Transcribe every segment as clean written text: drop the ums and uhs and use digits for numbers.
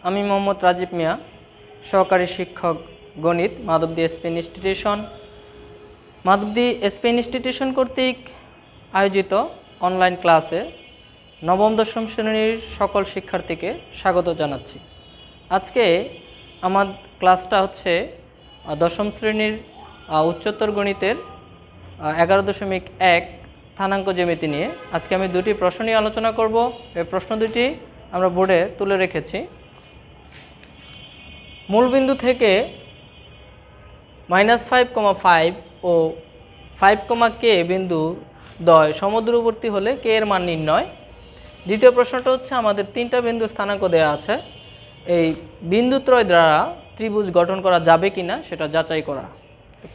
আমি মোহাম্মদ রাজীব মিয়া, সহকারী শিক্ষক গণিত, Madhabdi SP institution. Madhabdi SP institution কর্তৃক আয়োজিত অনলাইন ক্লাসে নবম দশম শ্রেণীর সকল শিক্ষার্থীকে স্বাগত জানাচ্ছি। আজকে আমার ক্লাসটা হচ্ছে দশম শ্রেণীর উচ্চতর গণিতের 11.1 স্থানাঙ্ক জ্যামিতি নিয়ে। আজকে আমি দুটি প্রশ্ন নিয়ে আলোচনা করব। এই প্রশ্ন দুটি আমরা বোর্ডে তুলে রেখেছি। মূলবিন্দু থেকে -5,5 ও 5, k বিন্দু দ্বয় সমদূরবর্তী হলে k এর মান নির্ণয়। দ্বিতীয় প্রশ্নটা হচ্ছে আমাদের তিনটা বিন্দু স্থানাঙ্ক দেওয়া আছে, এই বিন্দুত্রয় দ্বারা ত্রিভুজ গঠন করা যাবে কিনা সেটা যাচাই করা।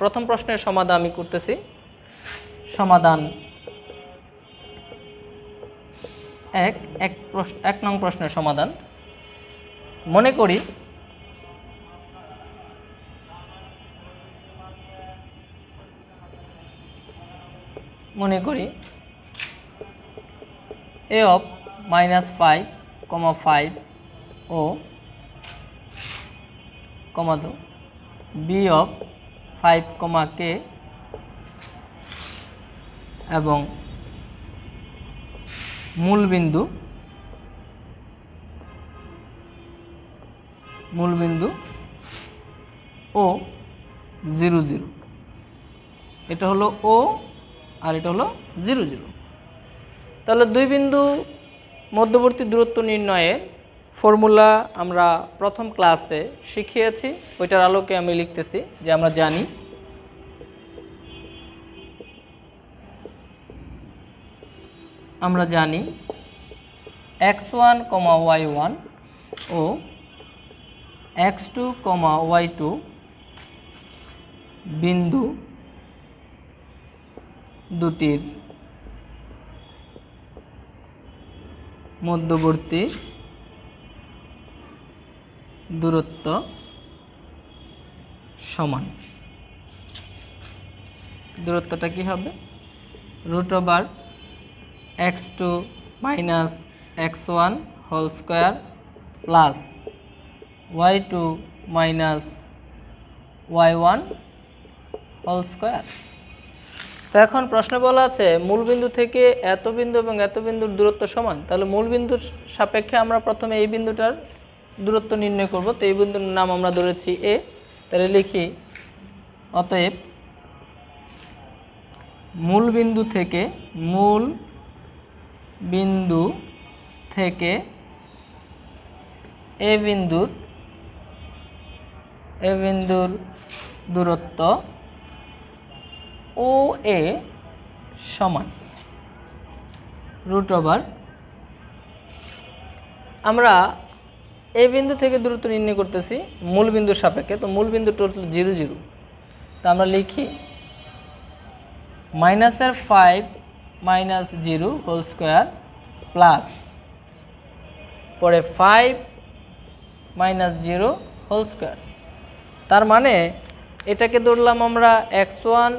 প্রথম প্রশ্নের সমাধান আমি করতেছি। সমাধান 1 নং প্রশ্নের সমাধান। মনে করি a of -5,5 O b of 5, k এবং মূলবিন্দু ও 0, 0। এটা হলো ও আর এটা হলো 0, 0। তাহলে দুই বিন্দু মধ্যবর্তী দূরত্ব নির্ণয়ের ফর্মুলা আমরা প্রথম ক্লাসে শিখিয়েছি, ওইটার আলোকে আমি লিখতেছি যে আমরা জানি x1, y1 ও x2, y2 বিন্দু দুটির মধ্যবর্তী দূরত্ব সমান। দূরত্বটা কি হবে? √x2 - x1 whole square plus y2 - y1 whole square. তো এখন প্রশ্ন বলা আছে মূলবিন্দু থেকে এত বিন্দু এবং এত বিন্দুর দূরত্ব সমান। তাহলে মূলবিন্দুর সাপেক্ষে আমরা প্রথমে এই বিন্দুটার দূরত্ব নির্ণয় করব। তো এই বিন্দুর নাম আমরা ধরেছি এ। তাহলে লিখি অতএব মূলবিন্দু থেকে এ বিন্দুর দূরত্ব ও এ সমান আমরা এই বিন্দু থেকে দূরত্ব নির্ণয় করতেছি মূল বিন্দুর সাপেক্ষে। তো মূল বিন্দু টোটাল 0, 0। তো আমরা লিখি -5 - 0 হোল স্কয়ার প্লাস পরে 5 - 0 হোল স্কয়ার। তার মানে এটাকে ধরলাম আমরা x1,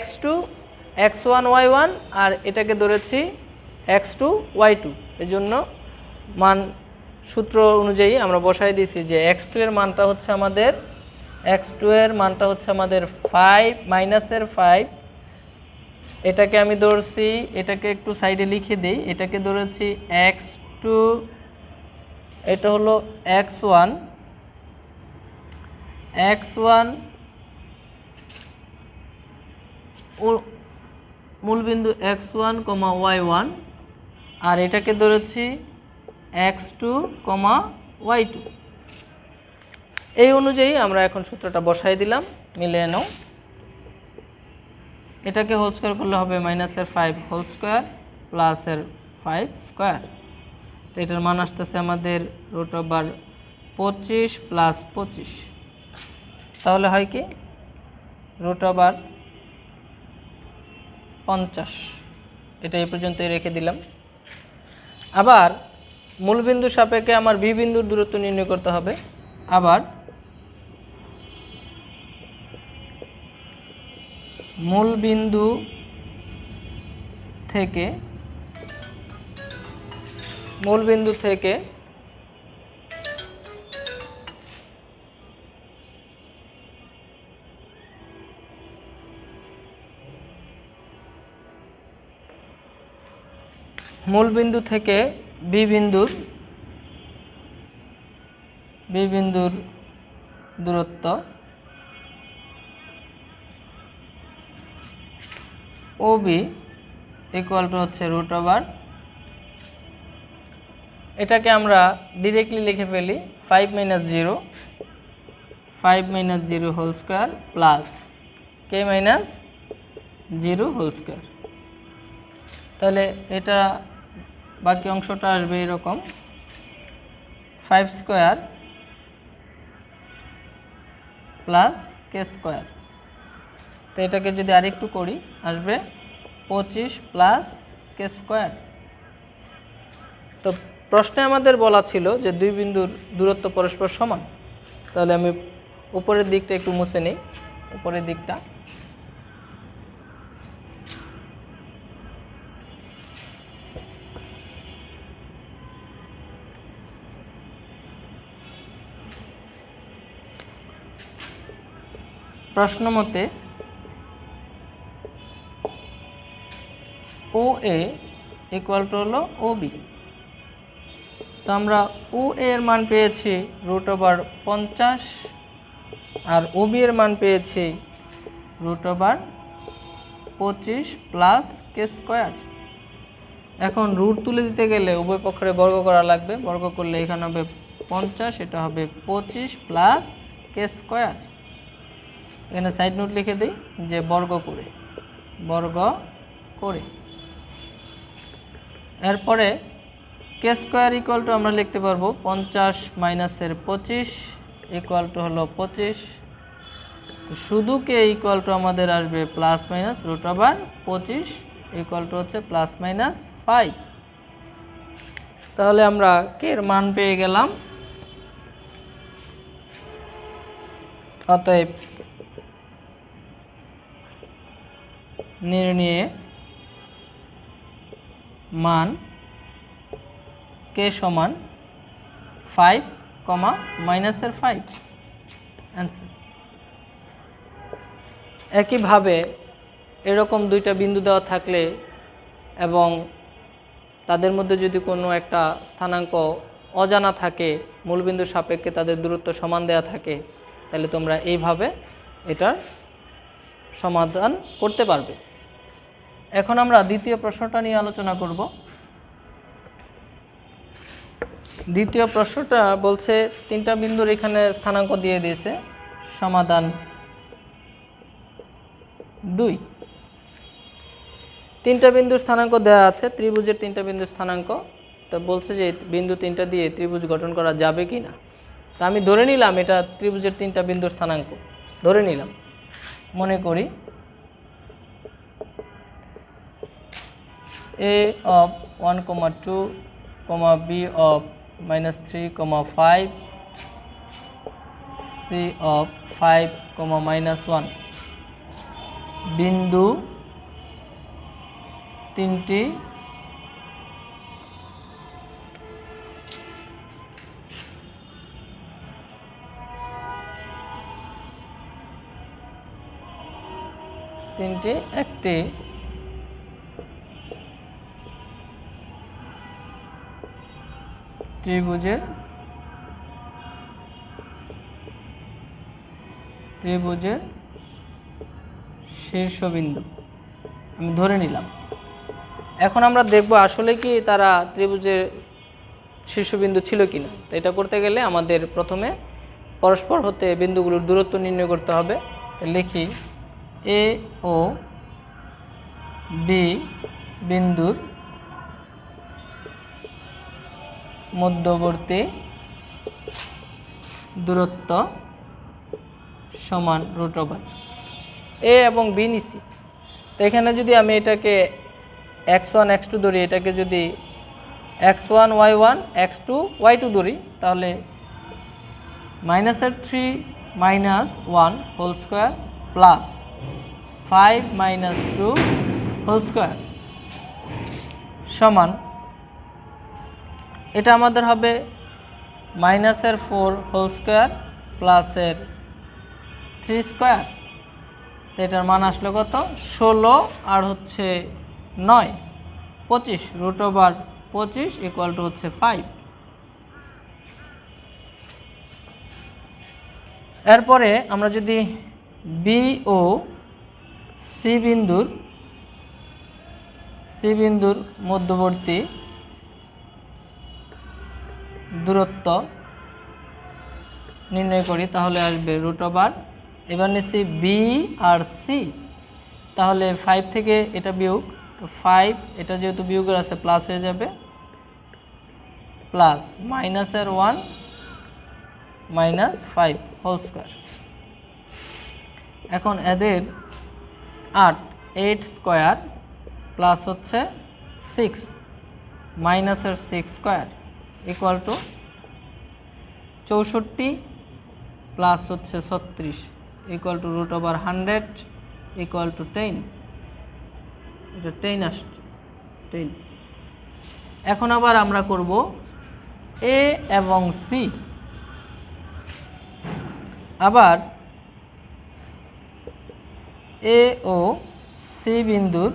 x2, x1, y1 আর এটাকে ধরেছি x2, y2। এই জন্য মান সূত্র অনুযায়ী আমরা বসাই দিয়েছি যে x2 এর মানটা হচ্ছে আমাদের 5 -5। এটাকে আমি ধরছি, এটাকে একটু সাইডে লিখে দেই। এটাকে ধরেছি x2, এটা হলো x1 ও মূলবিন্দু x1, y1 আর এটাকে ধরেছি x2, y2। এই অনুযায়ী আমরা এখন সূত্রটা বসাই দিলাম, মিলিয়ে নাও। এটাকে হোল স্কয়ার করলে হবে -5 হোল স্কয়ার প্লাস 5 স্কয়ার। তো এটার মান আসতেছে আমাদের √25 + 25। তাহলে হয় কি √50। এটা এই পর্যন্তই রেখে দিলাম। আবার মূলবিন্দু সাপেক্ষে আমার বি বিন্দুর দূরত্ব নির্ণয় করতে হবে। আবার মূলবিন্দু থেকে মূল বিন্দু থেকে বি বিন্দুর দূরত্ব OB ইকুয়াল টু হচ্ছে √, এটাকে আমরা ডিরেক্টলি লিখে ফেলি 5 - 0 whole square plus k - 0 whole square. তাহলে এটা বাকি অংশটা আসবে এরকম 5 স্কয়ার প্লাস k স্কয়ার। তো এটাকে যদি আরেকটু করি আসবে 25 প্লাস k স্কয়ার। তো প্রশ্নে আমাদের বলা ছিল যে দুই বিন্দুর দূরত্ব পরস্পর সমান। তাহলে আমি উপরের দিকটা একটু মুছে নিই, উপরের দিকটা প্রশ্ন মতে OA ইকুয়াল টু হলো OB। তো আমরা OA এর মান পেয়েছি √50 আর OB এর মান পেয়েছি √25 প্লাস k স্কয়ার। এখন রুট তুলে দিতে গেলে উভয় পক্ষের বর্গ করা লাগবে, বর্গ করলে এখানে হবে 50, এটা হবে 25 প্লাস k স্কয়ার। এখানে সাইড নোট লিখে দিই যে বর্গ করে এরপরে k স্কয়ার ইকুয়াল টু আমরা লিখতে পারবো 50 মাইনাসের 25 ইকুয়াল টু হলো 25। তো শুধু k ইকুয়াল টু আমাদের আসবে প্লাস মাইনাস √25 ইকুয়াল টু হচ্ছে প্লাস মাইনাস 5। তাহলে আমরা k এর মান পেয়ে গেলাম। অতএব নির্ণয়ে মান k সমান 5, মাইনাসের 5 অ্যান্সার। একইভাবে এরকম দুইটা বিন্দু দেওয়া থাকলে এবং তাদের মধ্যে যদি কোনো একটা স্থানাঙ্ক অজানা থাকে, মূলবিন্দুর সাপেক্ষে তাদের দূরত্ব সমান দেওয়া থাকে, তাহলে তোমরা এইভাবে এটার সমাধান করতে পারবে। এখন আমরা দ্বিতীয় প্রশ্নটা নিয়ে আলোচনা করব। দ্বিতীয় প্রশ্নটা বলছে তিনটা বিন্দুর এখানে স্থানাঙ্ক দিয়ে দিয়েছে, সমাধান 2। তিনটা বিন্দুর স্থানাঙ্ক দেওয়া আছে, ত্রিভুজের তিনটা বিন্দুর স্থানাঙ্ক। তো বলছে যে বিন্দু তিনটা দিয়ে ত্রিভুজ গঠন করা যাবে কি না। তা আমি ধরে নিলাম এটা ত্রিভুজের তিনটা বিন্দুর স্থানাঙ্ক ধরে নিলাম। মনে করি A of 1, 2, B of -3, 5, C of 5, -1 বিন্দু তিনটি একটি ত্রিভুজের শীর্ষবিন্দু আমি ধরে নিলাম। এখন আমরা দেখব আসলে কি তারা ত্রিভুজের শীর্ষবিন্দু ছিল কিনা। তো এটা করতে গেলে আমাদের প্রথমে পরস্পর হতে বিন্দুগুলোর দূরত্ব নির্ণয় করতে হবে। লিখি A ও B বিন্দুর মধ্যবর্তী দূরত্ব সমান √। A এবং B নিছি। তো এখানে যদি আমি এটাকে x1 x2 ধরি, এটাকে যদি x1 y1 x2 y2 ধরি, তাহলে -3 - 1 whole square plus 5 - 2 whole square সমান, এটা আমাদের হবে -4 হোল স্কয়ার প্লাসের 3 স্কয়ার। তো এটার মান আসলো কত? 16 আর হচ্ছে 9। 25, রুট ওভার 25 ইকুয়াল টু হচ্ছে 5। এরপরে আমরা যদি বি ও সি বিন্দুর মধ্যবর্তী দূরত্ব নির্ণয় করি, তাহলে আসবে রুট ওভার, এবার নিচ্ছি বি আর সি, তাহলে 5 থেকে এটা বিয়োগ, তো 5 এটা যেহেতু বিয়োগের আছে প্লাস হয়ে যাবে, প্লাস মাইনাসের 1 মাইনাস 5 হোল স্কোয়ার। এখন এদের 8 স্কোয়ার প্লাস হচ্ছে 6 মাইনাসের 6 স্কোয়ার ইকুয়াল টু 64 প্লাস হচ্ছে 36 equal to root over 100 equal to 10, এটা 10 আসছে 10। এখন আবার আমরা করব এ এবং সি, আবার এ ও সি বিন্দুর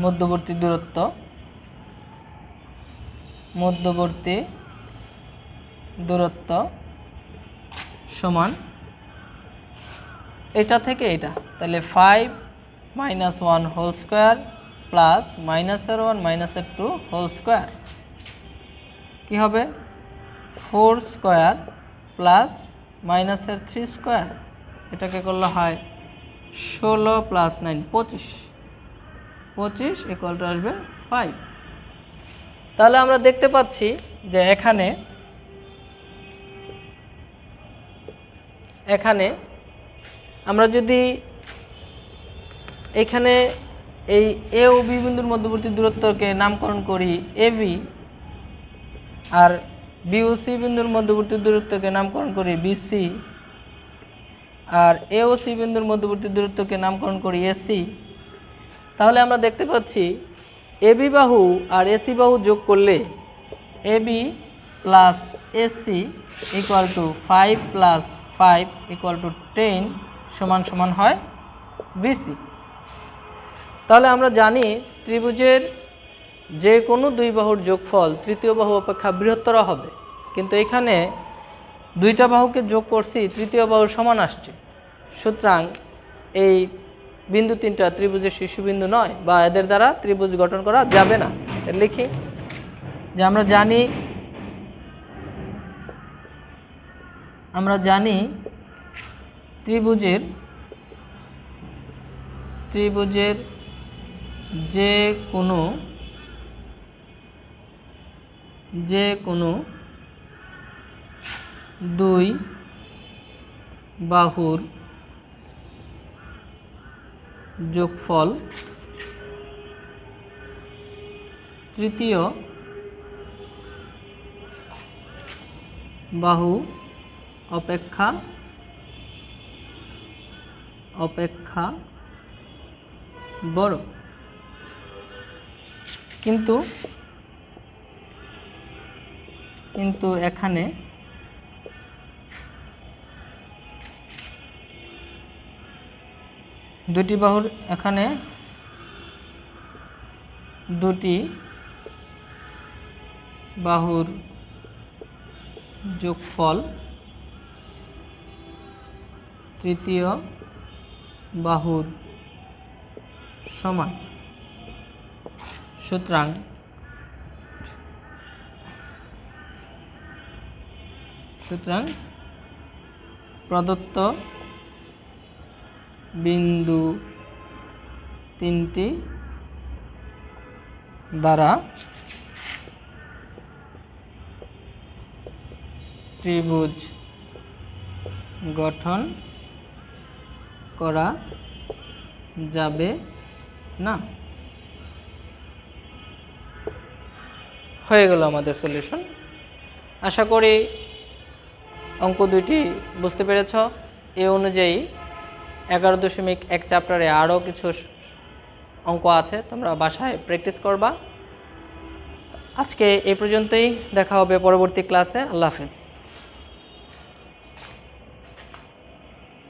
মধ্যবর্তী দূরত্ব সমান এটা থেকে এটা, তাহলে 5 মাইনাস 1 হোল স্কোয়ার প্লাস মাইনাসের 1 মাইনাসের 2 হোল স্কোয়ার কী হবে 4 স্কোয়ার প্লাস মাইনাসের 3 স্কোয়ার, এটাকে করলে হয় 16 প্লাস 9 25 ইকুয়াল টু আসবে 5। তাহলে আমরা দেখতে পাচ্ছি যে এখানে আমরা যদি এখানে এই এ ও বি বিন্দুর মধ্যবর্তী দূরত্বকে নামকরণ করি এবি, আর বি ও সি বিন্দুর মধ্যবর্তী দূরত্বকে নামকরণ করি বিসি, আর এ ও সি বিন্দুর মধ্যবর্তী দূরত্বকে নামকরণ করি এসি, তাহলে আমরা দেখতে পাচ্ছি এবি বাহু আর এসি বাহু যোগ করলে AB plus AC equal to 5 plus 5 equal to 10 সমান সমান হয় বিসি। তাহলে আমরা জানি ত্রিভুজের যে কোনো দুই বাহুর যোগফল তৃতীয় বাহু অপেক্ষা বৃহত্তর হবে, কিন্তু এখানে দুইটা বাহুকে যোগ করছি তৃতীয় বাহুর সমান আসছে, সুতরাং এই বিন্দু তিনটা ত্রিভুজের শীর্ষবিন্দু নয় বা এদের দ্বারা ত্রিভুজ গঠন করা যাবে না। লিখি যে আমরা জানি ত্রিভুজের যে কোনো দুই বাহুর যোগফল তৃতীয় বাহু অপেক্ষা বড়, কিন্তু এখানে দুটি বাহুর যোগফল তৃতীয় বাহুর সমান, সুতরাং প্রদত্ত বিন্দু তিনটি দ্বারা ত্রিভুজ গঠন করা যাবে না। হয়ে গেল আমাদের সলিউশন। আশা করি অঙ্ক দুইটি বুঝতে পেরেছ। এই অনুযায়ী 11.1 চ্যাপ্টারে আরও কিছু অঙ্ক আছে, তোমরা বাসায় প্র্যাকটিস করবা। আজকে এই পর্যন্তই, দেখা হবে পরবর্তী ক্লাসে। আল্লাহ হাফেজ।